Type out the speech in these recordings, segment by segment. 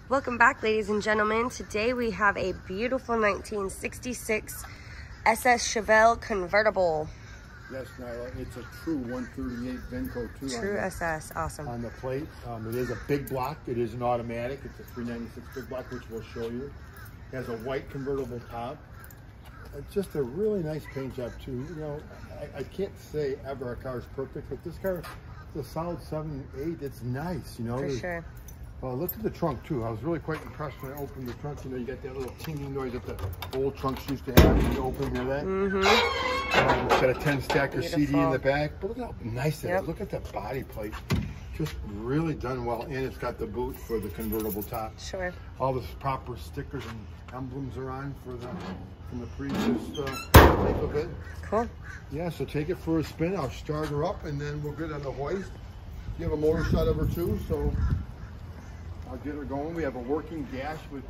Welcome back, ladies and gentlemen. Today we have a beautiful 1966 SS Chevelle Convertible. Yes, Nyla, it's a true 138 Venco 2. True SS, awesome. On the plate. It is a big block. It is an automatic. It's a 396 big block, which we'll show you. It has a white convertible top. It's just a really nice paint job, too. You know, I can't say ever a car is perfect, but this car is a solid 7.8. It's nice, you know. For sure. Look at the trunk too. I was really quite impressed when I opened the trunk. You know, you got that little tinging noise that the old trunks used to have when you open. Hear that? Mm-hmm. It's got a 10 stacker CD in the back. But look how nice that is. Look at the body plate. Just really done well. And it's got the boot for the convertible top. Sure. All the proper stickers and emblems are on for the from the previous type of it. Cool. Yeah. So take it for a spin. I'll start her up, and then we'll get on the hoist. You have a motor shot of her too, so. I'll get her going. We have a working gas with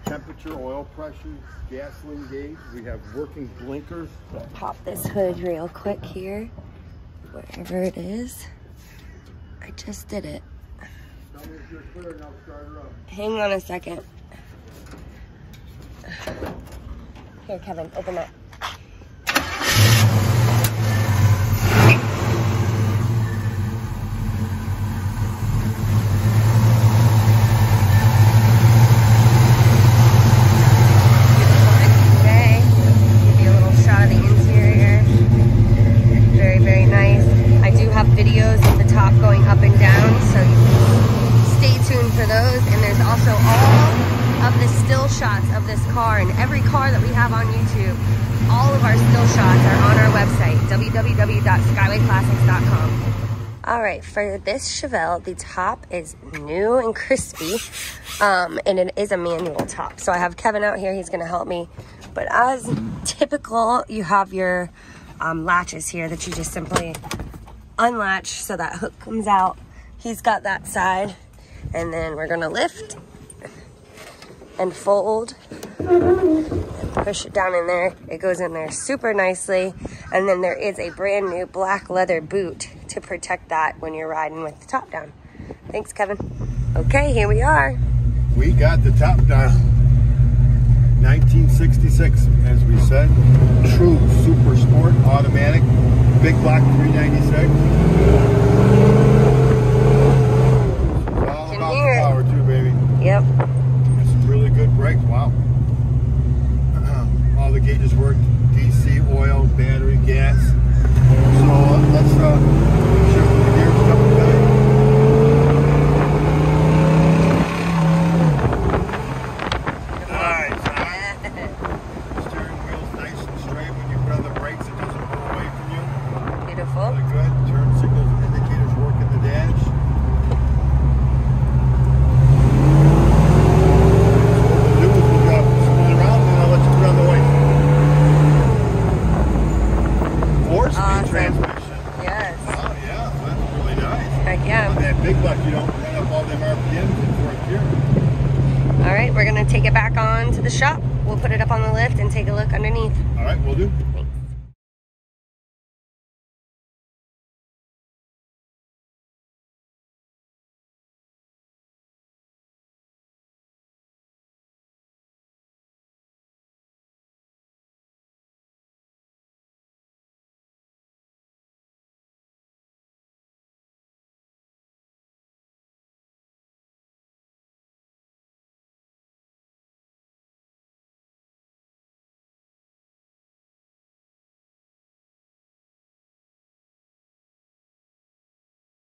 temperature, oil pressure, gasoline gauge. We have working blinkers. Pop this hood real quick here, wherever it is. I just did it. Tell me if you're clear and I'll start her up. Hang on a second. Here, Kevin, open that. Videos of the top going up and down, so stay tuned for those. And there's also all of the still shots of this car and every car that we have on YouTube. All of our still shots are on our website, www.skywayclassics.com. All right, for this Chevelle, the top is new and crispy, and it is a manual top. So I have Kevin out here, he's gonna help me. But as typical, you have your latches here that you just simply unlatch so that hook comes out. He's got that side, and then we're gonna lift and fold and push it down in there. It goes in there super nicely, and then there is a brand new black leather boot to protect that when you're riding with the top down. Thanks, Kevin. Okay, here we are. We got the top down. 1966, as we said, true super sport automatic. Big block 396. It's all about the power too, baby. Yep. There's some really good brakes. Wow. All the gauges work. DC, oil, battery, gas. So let's shift the gears a couple times. Nice. Steering wheel's nice and straight. When you put on the brakes, it doesn't pull away from you. Beautiful. Really good. Turn signals and indicators work in the dash. So what we'll do is we'll spin around and I'll let you put on the white. 4-speed transmission. Yes. Oh yeah, that's really nice. Heck yeah. On that big block, you don't run up all them RPMs in fourth gear. All right, we're gonna take it back on to the shop. We'll put it up on the lift and take a look underneath. All right, we'll do.